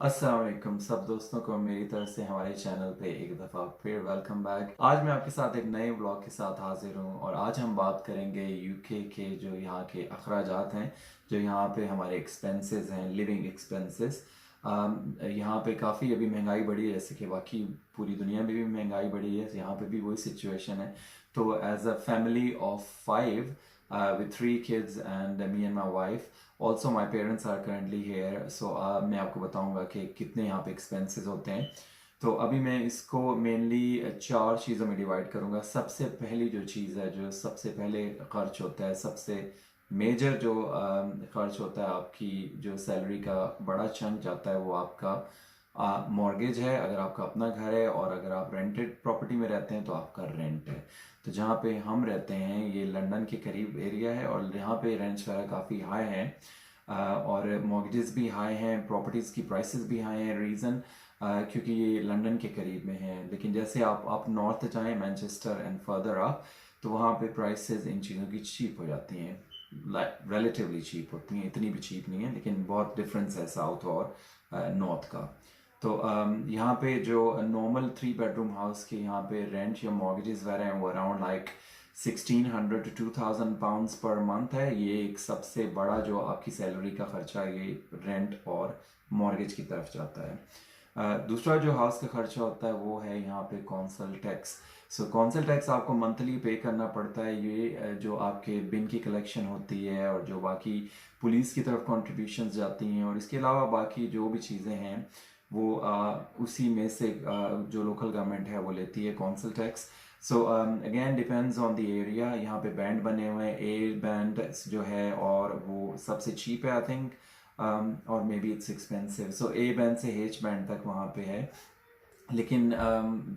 अस्सलाम वालेकुम सब दोस्तों को मेरी तरफ से हमारे चैनल पे एक दफ़ा फिर वेलकम बैक। आज मैं आपके साथ एक नए ब्लॉग के साथ हाजिर हूँ और आज हम बात करेंगे यूके के जो यहाँ के अखराजात हैं, जो यहाँ पे हमारे एक्सपेंसेस हैं, लिविंग एक्सपेंसेस। यहाँ पे काफ़ी अभी महंगाई बढ़ी है, जैसे कि बाकी पूरी दुनिया में भी महंगाई बढ़ी है, यहाँ पे भी वही सिचुएशन है। तो as a family of 5 with 3 kids and me and my wife. Also my parents are currently here, so मैं आपको बताऊंगा कि कितने यहाँ पे एक्सपेंसेस होते हैं। तो अभी मैं इसको मेनली 4 चीज़ों में डिवाइड करूंगा। सबसे पहली जो चीज़ है, जो सबसे पहले खर्च होता है, सबसे मेजर जो खर्च होता है, आपकी जो सैलरी का बड़ा चंक जाता है वो आपका मॉर्गेज है अगर आपका अपना घर है, और अगर आप रेंटेड प्रॉपर्टी में रहते हैं तो आपका रेंट है। तो जहाँ पे हम रहते हैं ये लंदन के करीब एरिया है और यहाँ पे रेंट्स वगैरह काफ़ी हाई हैं, और मॉर्गेजेस भी हाई हैं, प्रॉपर्टीज़ की प्राइसेस भी हाई हैं। रीज़न क्योंकि ये लंदन के करीब में है। लेकिन जैसे आप नॉर्थ जाएं, मैनचेस्टर एंड फर्दर अप, तो वहाँ पे प्राइसेस इन चीज़ों की चीप हो जाती हैं, रिलेटिवली चीप होती हैं, इतनी भी चीप नहीं है, लेकिन बहुत डिफरेंस है साउथ और नॉर्थ का। तो यहाँ पे जो नॉर्मल 3 बेडरूम हाउस के यहाँ पे रेंट या मॉर्गेजेस वगैरह हैं वो around like 1600 to 2000 pounds per month है। ये एक सबसे बड़ा जो आपकी सैलरी का खर्चा है, ये रेंट और मॉर्गेज की तरफ जाता है। दूसरा जो हाउस का खर्चा होता है वो है यहाँ पे कौंसल टैक्स। सो कौंसल टैक्स आपको मंथली पे करना पड़ता है। ये जो आपके बिन की कलेक्शन होती है और जो बाकी पुलिस की तरफ कंट्रीब्यूशंस जाती हैं, और इसके अलावा बाकी जो भी चीज़ें हैं वो उसी में से जो लोकल गवर्नमेंट है वो लेती है council tax. So again depends on the area. यहाँ पे बैंड बने हुए हैं, ए बैंड जो है, और वो सबसे चीप है आई थिंक, और may be it's expensive. So A band से एच बैंड तक वहाँ पे है। लेकिन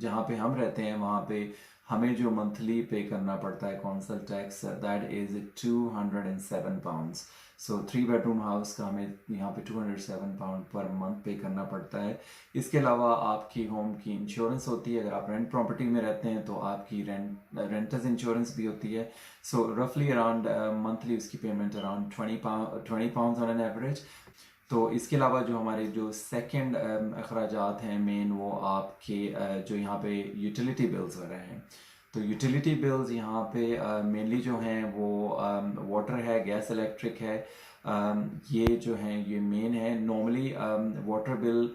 जहाँ पे हम रहते हैं वहाँ पे हमें जो मंथली पे करना पड़ता है council tax, that is 207 pounds. So 3 bedroom house का हमें यहाँ पे 207 पाउंड पर मंथ पे करना पड़ता है। इसके अलावा आपकी होम की इंश्योरेंस होती है। अगर आप रेंट प्रॉपर्टी में रहते हैं तो आपकी रेंटर्स इंश्योरेंस भी होती है। सो रफली अराउंड मंथली उसकी payment around 20 pound on an average. तो इसके अलावा जो हमारे जो सेकंड अखराजात हैं मेन, वो आपके जो यहाँ पे यूटिलिटी बिल्स वगैरह हैं। तो यूटिलिटी बिल्स यहाँ पे मेनली जो हैं वो वाटर है, गैस, इलेक्ट्रिक है। ये जो हैं ये मेन है। नॉर्मली वाटर बिल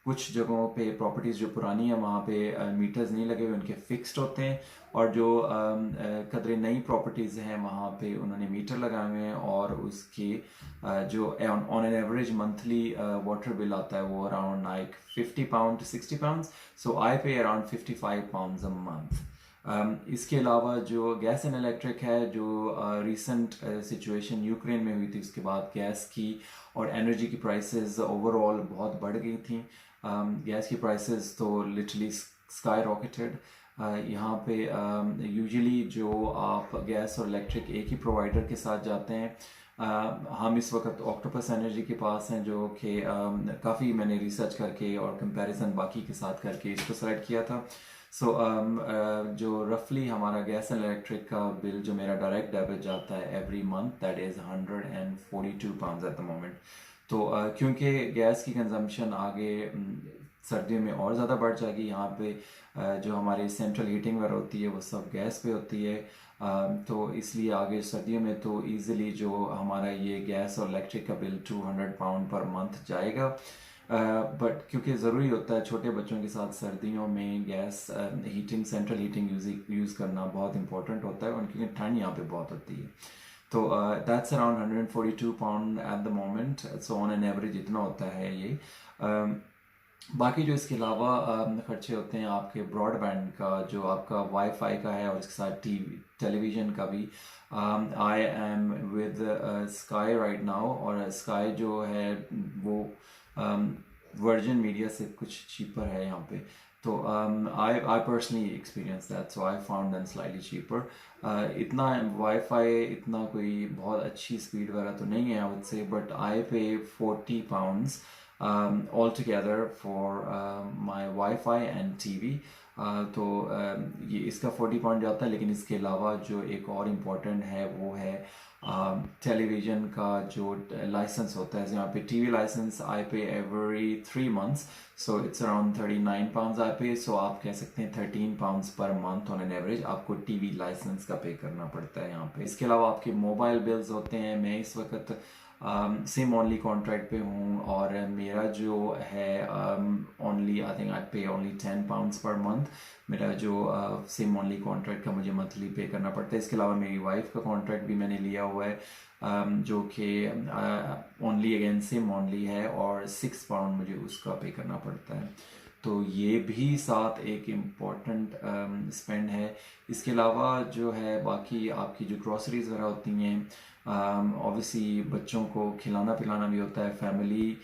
कुछ जगहों पे प्रॉपर्टीज़ जो पुरानी है वहाँ पे मीटर्स नहीं लगे हुए, उनके फिक्स्ड होते हैं। और जो कदरे नई प्रॉपर्टीज़ हैं वहाँ पे उन्होंने मीटर लगाए हुए हैं, और उसके जो on an average monthly water bill आता है वो around like 50 pound to 60 pound. So I pay around 55 pound a month. इसके अलावा जो गैस एंड इलेक्ट्रिक है, जो रिसेंट सिचुएशन यूक्रेन में हुई थी उसके बाद गैस की और एनर्जी की प्राइसेस ओवरऑल बहुत बढ़ गई थी। गैस की प्राइसेस तो लिटरली स्काई रॉकेटेड। यहाँ पे यूजुअली जो आप गैस और इलेक्ट्रिक एक ही प्रोवाइडर के साथ जाते हैं। हम इस वक्त ऑक्टोपस एनर्जी के पास हैं, जो कि काफ़ी मैंने रिसर्च करके और कंपैरिजन बाकी के साथ करके इसको सेलेक्ट किया था। सो जो रफली हमारा गैस एंड इलेक्ट्रिक का बिल जो मेरा डायरेक्ट डेबिट जाता है every month, that is 142 pound at the moment. तो क्योंकि गैस की कंजम्पशन आगे सर्दियों में और ज़्यादा बढ़ जाएगी। यहाँ पे जो हमारी सेंट्रल हीटिंग वगैरह होती है वो सब गैस पे होती है। तो इसलिए आगे सर्दियों में तो इजीली जो हमारा ये गैस और इलेक्ट्रिक का बिल 200 पाउंड पर मंथ जाएगा। बट क्योंकि ज़रूरी होता है छोटे बच्चों के साथ सर्दियों में gas heating, central heating use करना बहुत इंपॉर्टेंट होता है, क्योंकि ठंड यहाँ पे बहुत होती है। तो that's around 142 pound at the moment. So on an average इतना होता है ये। बाकी जो इसके अलावा खर्चे होते हैं आपके ब्रॉडबैंड का, जो आपका वाईफाई का है, और इसके साथ टीवी टेलीविज़न का भी। I am with sky right now, और स्काई जो है वो वर्जिन मीडिया से कुछ चीपर है यहाँ पे। तो I personally experience that, so I found them slightly cheaper. इतना वाईफाई इतना कोई बहुत अच्छी स्पीड वगैरह तो नहीं है I would say, but I पे 40 pounds all together for my wifi and TV. तो ये इसका 40 पाउंड जाता है। लेकिन इसके अलावा जो एक और इम्पोर्टेंट है वो है टेलीविज़न का जो लाइसेंस होता है। यहाँ पे TV licence I pay every 3 months, so it's around 39 pounds I pay. So आप कह सकते हैं 13 pounds per month on an average आपको टीवी लाइसेंस का पे करना पड़ता है यहाँ पे। इसके अलावा आपके मोबाइल बिल्स होते हैं। मैं इस वक्त सिम ओनली कॉन्ट्रैक्ट पे हूँ और मेरा जो है ओनली आई थिंक आई पे ओनली 10 पाउंड्स पर मंथ। मेरा जो सिम ओनली कॉन्ट्रैक्ट का मुझे मंथली पे करना पड़ता है। इसके अलावा मेरी वाइफ का कॉन्ट्रैक्ट भी मैंने लिया हुआ है जो कि ओनली अगेन सिम ओनली है और 6 पाउंड मुझे उसका पे करना पड़ता है। तो ये भी साथ एक इम्पॉर्टेंट स्पेंड है। इसके अलावा जो है बाकी आपकी जो ग्रॉसरीज वगैरह होती हैं, ऑब्वियसली बच्चों को खिलाना पिलाना भी होता है। फैमिली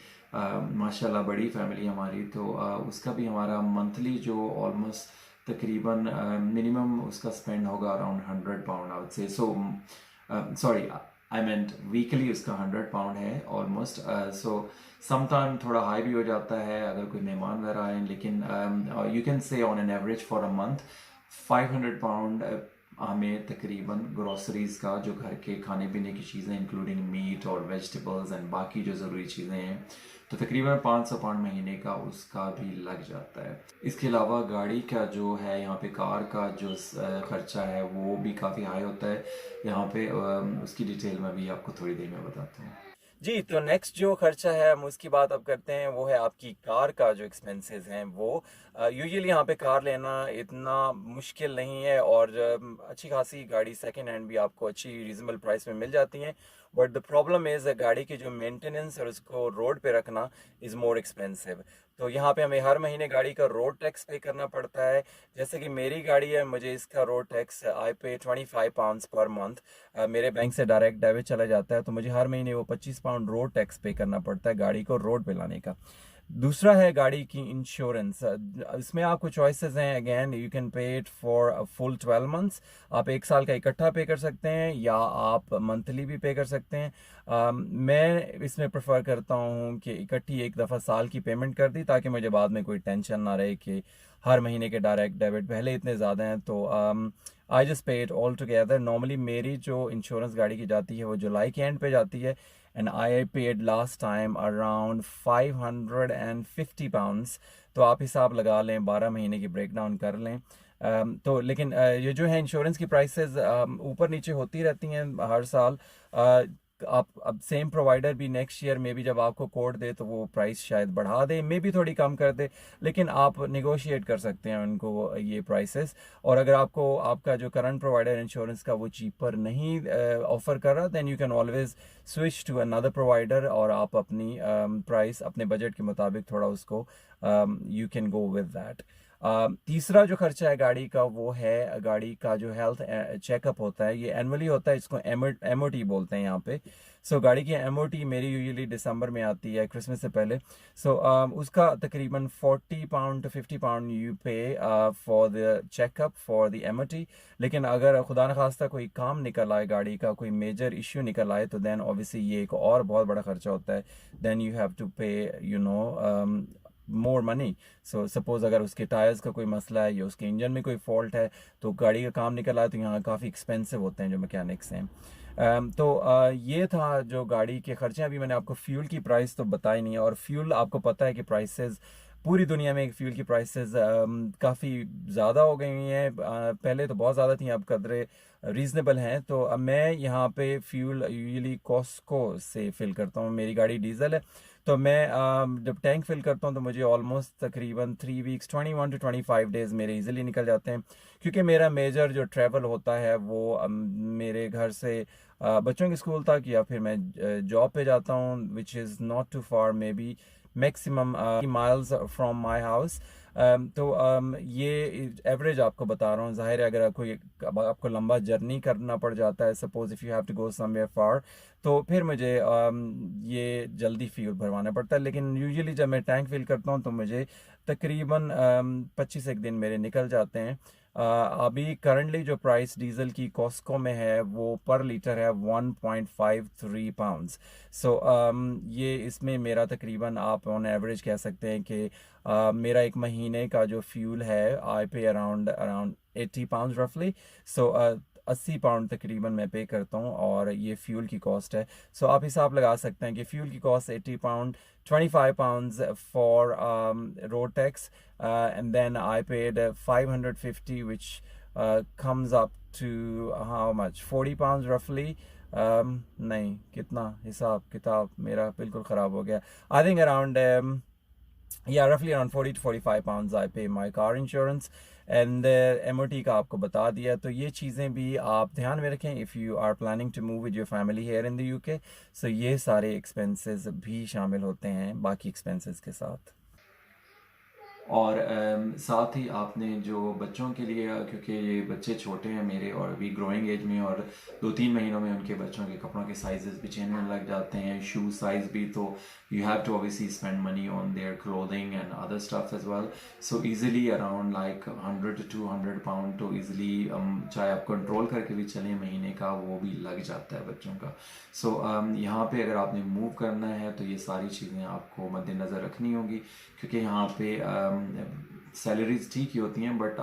माशाल्लाह बड़ी फैमिली हमारी, तो उसका भी हमारा मंथली जो ऑलमोस्ट तकरीबन मिनिमम उसका स्पेंड होगा around 100 pound I would say. So sorry I meant weekly उसका 100 पाउंड है ऑलमोस्ट। सो समटाइम थोड़ा हाई भी हो जाता है अगर कोई मेहमान वगैरह आए, लेकिन you can say on an average for a month 500 pound हमें तकरीबन ग्रॉसरीज़ का, जो घर के खाने पीने की चीज़ें इंक्लूडिंग मीट और वेजिटेबल्स एंड बाकी जो ज़रूरी चीज़ें हैं, तो तकरीबन 500 पाउंड महीने का उसका भी लग जाता है। इसके अलावा गाड़ी का जो है यहाँ पे कार का जो ख़र्चा है वो भी काफ़ी हाई होता है यहाँ पे। उसकी डिटेल में भी आपको थोड़ी देर में बताता हूँ। जी, तो नेक्स्ट जो खर्चा है हम उसकी बात अब करते हैं, वो है आपकी कार का जो एक्सपेंसेस हैं वो। यूजुअली यहाँ पे कार लेना इतना मुश्किल नहीं है और अच्छी खासी गाड़ी सेकंड हैंड भी आपको अच्छी रीजनेबल प्राइस में मिल जाती हैं। बट द प्रॉब्लम इज़ गाड़ी की जो मेंटेनेंस और उसको रोड पे रखना इज़ मोर एक्सपेंसिव। तो यहाँ पे हमें हर महीने गाड़ी का रोड टैक्स पे करना पड़ता है। जैसे कि मेरी गाड़ी है, मुझे इसका रोड टैक्स आई पे 25 पाउंड्स पर मंथ। मेरे बैंक से डायरेक्ट डेबिट चला जाता है, तो मुझे हर महीने वो 25 पाउंड रोड टैक्स पे करना पड़ता है गाड़ी को रोड पे लाने का। दूसरा है गाड़ी की इंश्योरेंस। इसमें आपको चॉइसेस हैं। Again you can pay it for full 12 months. आप 1 साल का इकट्ठा पे कर सकते हैं या आप मंथली भी पे कर सकते हैं। मैं इसमें प्रेफर करता हूँ कि इकट्ठी एक दफ़ा साल की पेमेंट कर दी, ताकि मुझे बाद में कोई टेंशन ना रहे कि हर महीने के डायरेक्ट डेबिट पहले इतने ज़्यादा हैं। तो आई जस्ट पे इट ऑल टुगेदर। नॉर्मली मेरी जो इंश्योरेंस गाड़ी की जाती है वो जुलाई के एंड पे जाती है, and I paid last time around 550 pounds. तो आप हिसाब लगा लें, 12 महीने की ब्रेक डाउन कर लें। तो लेकिन ये जो है इंश्योरेंस की प्राइसेस ऊपर नीचे होती रहती हैं हर साल। आप अब सेम प्रोवाइडर भी नेक्स्ट ईयर में भी जब आपको कोड दे तो वो प्राइस शायद बढ़ा दे, मे भी थोड़ी कम कर दे, लेकिन आप नेगोशिएट कर सकते हैं उनको ये प्राइसेस। और अगर आपको आपका जो करंट प्रोवाइडर इंश्योरेंस का वो चीपर नहीं ऑफर कर रहा, then you can always switch to another provider और आप अपनी प्राइस अपने बजट के मुताबिक थोड़ा उसको you can go with that. तीसरा जो खर्चा है गाड़ी का वो है गाड़ी का जो हेल्थ चेकअप होता है। ये एनुअली होता है, इसको एमओटी बोलते हैं यहाँ पे। सो गाड़ी की एमओटी मेरी यूजुअली दिसंबर में आती है, क्रिसमस से पहले। सो उसका तकरीबन 40 पाउंड टू 50 पाउंड यू पे for the checkup for the MOT. लेकिन अगर खुदा न खास्ता कोई काम निकल आए, गाड़ी का कोई मेजर इश्यू निकल आए, तो देन ऑब्वियसली ये एक और बहुत बड़ा खर्चा होता है। देन यू हैव टू पे you know more money. So suppose अगर उसके टायर्स का कोई मसला है या उसके इंजन में कोई फॉल्ट है, तो गाड़ी का काम निकल आए, तो यहाँ काफ़ी एक्सपेंसिव होते हैं जो मैकेनिक्स हैं। ये था जो गाड़ी के खर्चे। अभी मैंने आपको फ्यूल की प्राइस तो बताई नहीं है, और फ्यूल आपको पता है कि प्राइसेस पूरी दुनिया में फ्यूल की प्राइसेस काफ़ी ज़्यादा हो गई हैं। पहले तो बहुत ज़्यादा थी, अब कदरे रीज़नेबल हैं। तो अब मैं यहाँ पे फ्यूल यूजुअली कॉस्को से फिल करता हूँ। मेरी गाड़ी डीजल है, तो मैं जब टैंक फिल करता हूँ तो मुझे ऑलमोस्ट तकरीबन 3 वीक्स 21 टू 25 डेज़ मेरे इजीली निकल जाते हैं, क्योंकि मेरा मेजर जो ट्रैवल होता है वो मेरे घर से बच्चों के स्कूल तक, या फिर मैं जॉब पे जाता हूँ, which is not too far, maybe maximum miles from my house. ये एवरेज आपको बता रहा हूँ। ज़ाहिर है अगर कोई आपको लंबा जर्नी करना पड़ जाता है, suppose if you have to go somewhere far, तो फिर मुझे ये जल्दी फ्यूल भरवाना पड़ता है। लेकिन यूजुअली जब मैं टैंक फिल करता हूँ तो मुझे तकरीबन 25 एक दिन मेरे निकल जाते हैं। अभी करंटली जो प्राइस डीजल की कॉस्को में है वो पर लीटर है 1.53 पाउंड्स। सो ये इसमें मेरा तकरीबन आप आप ऑन एवरेज कह सकते हैं कि मेरा एक महीने का जो फ्यूल है आई पे अराउंड अराउंड 80 पाउंड रफली। सो 80 पाउंड तकरीबन मैं पे करता हूँ, और ये फ्यूल की कॉस्ट है। सो आप हिसाब लगा सकते हैं कि फ्यूल की cost 80 pound, 25 pounds for road tax, and then I paid 550, which comes up to how much? 40 pounds roughly. नहीं, कितना हिसाब किताब मेरा बिल्कुल ख़राब हो गया। I think around yeah, roughly around 40 to 45 pounds I pay my car insurance, and MOT का आपको बता दिया। तो ये चीज़ें भी आप ध्यान में रखें if you are planning to move with your family here in the UK। so ये सारे expenses भी शामिल होते हैं बाकी expenses के साथ। और साथ ही आपने जो बच्चों के लिए, क्योंकि ये बच्चे छोटे हैं मेरे और अभी ग्रोइंग एज में, और 2-3 महीनों में उनके बच्चों के कपड़ों के साइजेस भी चेंज होने लग जाते हैं, शू साइज भी, तो you have to obviously spend money on their clothing and other stuff as well. So easily around like 100 to 200 pound तो इजीली चाहे आप कंट्रोल करके भी चलें महीने का, वो भी लग जाता है बच्चों का। सो यहाँ पे अगर आपने मूव करना है तो ये सारी चीज़ें आपको मद्देनज़र रखनी होगी, क्योंकि यहाँ पे सैलरीज ठीक ही होती हैं, but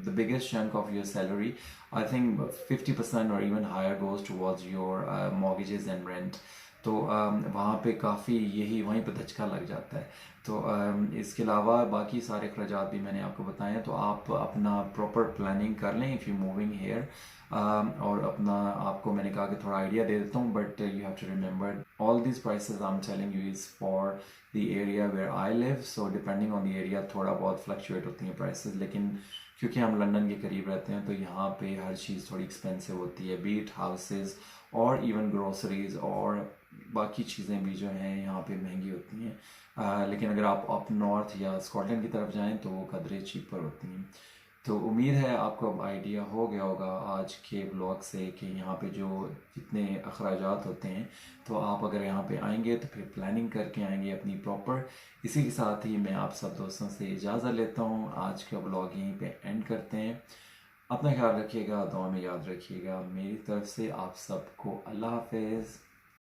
the biggest chunk of your salary, I think 50% और even higher goes towards your mortgages and rent. तो वहाँ पे काफ़ी यही वहीं पे धचका लग जाता है। तो इसके अलावा बाकी सारे अखराजात भी मैंने आपको बताए हैं, तो आप अपना प्रॉपर प्लानिंग कर लें इफ़ यू मूविंग हेयर। और अपना आपको मैंने कहा कि थोड़ा आइडिया दे देता हूँ, but you have to remember all this prices I am telling you is for the area where I live. So depending on the area थोड़ा बहुत फ्लक्चुएट होती हैं प्राइसेस, लेकिन क्योंकि हम लंदन के करीब रहते हैं तो यहाँ पे हर चीज़ थोड़ी एक्सपेंसिव होती है, बीट हाउसेस और इवन ग्रोसरीज और बाकी चीज़ें भी जो हैं यहाँ पे महंगी होती हैं। लेकिन अगर आप अप नॉर्थ या स्कॉटलैंड की तरफ जाएं तो वो कदरे चीपर होती हैं। तो उम्मीद है आपको अब आइडिया हो गया होगा आज के ब्लॉग से कि यहाँ पे जो जितने अखराजात होते हैं, तो आप अगर यहाँ पे आएंगे तो फिर प्लानिंग करके आएंगे अपनी प्रॉपर। इसी के साथ ही मैं आप सब दोस्तों से इजाज़त लेता हूँ, आज का ब्लॉग यहीं पे एंड करते हैं। अपना ख्याल रखिएगा, दुआ में याद रखिएगा। मेरी तरफ से आप सबको अल्लाह हाफिज़।